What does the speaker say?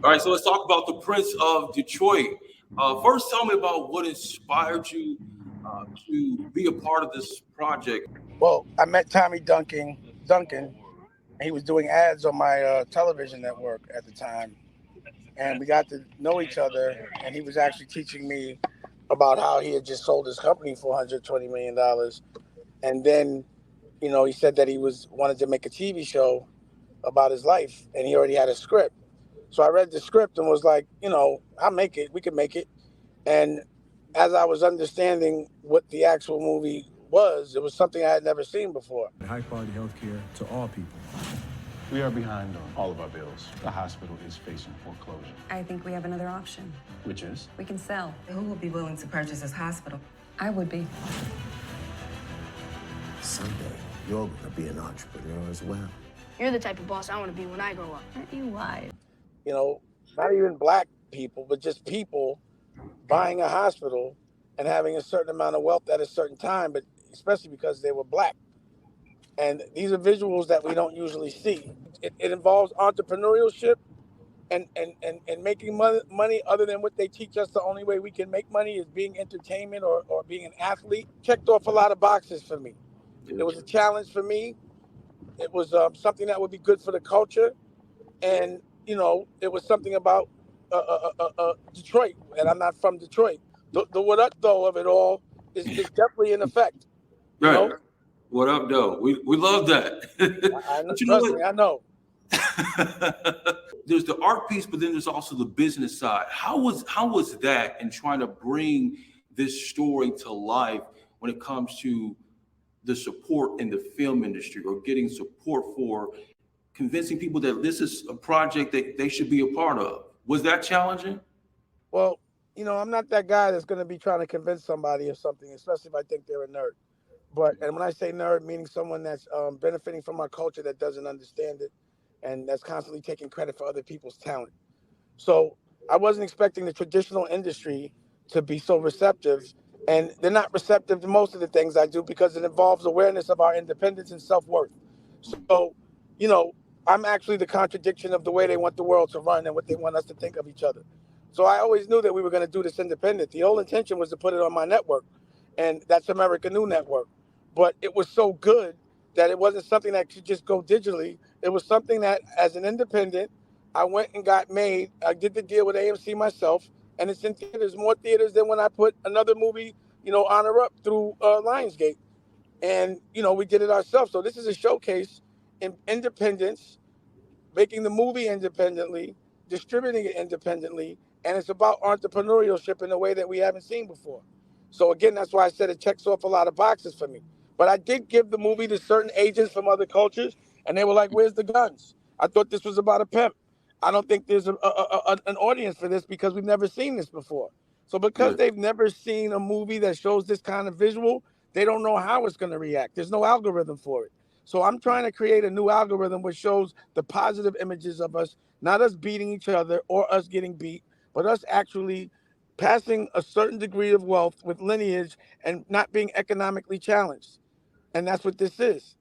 All right, so let's talk about the Prince of Detroit. First, tell me about what inspired you to be a part of this project. Well, I met Tommy Duncan, and he was doing ads on my television network at the time, and we got to know each other. And he was actually teaching me about how he had just sold his company for $120 million, and then, he said that he wanted to make a TV show about his life, and he already had a script. So I read the script and was like, I'll make it. We can make it. And as I was understanding what the actual movie was, it was something I had never seen before. High quality health care to all people. We are behind on all of our bills. The hospital is facing foreclosure. I think we have another option. Which is? We can sell. Who will be willing to purchase this hospital? I would be. Someday, you're gonna be an entrepreneur as well. You're the type of boss I want to be when I grow up. Aren't you wise? Not even black people, but just people buying a hospital and having a certain amount of wealth at a certain time, but especially because they were black. And these are visuals that we don't usually see. It involves entrepreneurship and making money other than what they teach us. The only way we can make money is being entertainment or being an athlete. Checked off a lot of boxes for me. It was a challenge for me. It was something that would be good for the culture. And, it was something about Detroit, and I'm not from Detroit. The what up, though, of it all is definitely in effect. Right. What up, though? We love that. I know, trust me, I know. There's the art piece, but then there's also the business side. How was that in trying to bring this story to life when it comes to the support in the film industry, or getting support for convincing people that this is a project that they should be a part of? Was that challenging? Well, I'm not that guy that's going to be trying to convince somebody of something, especially if I think they're a nerd. And when I say nerd, meaning someone that's benefiting from our culture that doesn't understand it and that's constantly taking credit for other people's talent. So I wasn't expecting the traditional industry to be so receptive. And they're not receptive to most of the things I do because it involves awareness of our independence and self-worth. So, I'm actually the contradiction of the way they want the world to run and what they want us to think of each other. So I always knew that we were going to do this independent. The whole intention was to put it on my network, and that's American New Network. But it was so good that it wasn't something that could just go digitally. It was something that, as an independent, I went and got made. I did the deal with AMC myself, and it's in theaters, more theaters than when I put another movie, Honor Up through Lionsgate. And, we did it ourselves. So this is a showcase in independence, making the movie independently, distributing it independently, and it's about entrepreneurship in a way that we haven't seen before. So again, that's why I said it checks off a lot of boxes for me. But I did give the movie to certain agents from other cultures, and they were like, "Where's the guns?" I thought this was about a pimp. I don't think there's an audience for this because we've never seen this before. So because they've never seen a movie that shows this kind of visual, they don't know how it's going to react. There's no algorithm for it. So I'm trying to create a new algorithm which shows the positive images of us, not us beating each other or us getting beat, but us actually passing a certain degree of wealth with lineage and not being economically challenged. And that's what this is.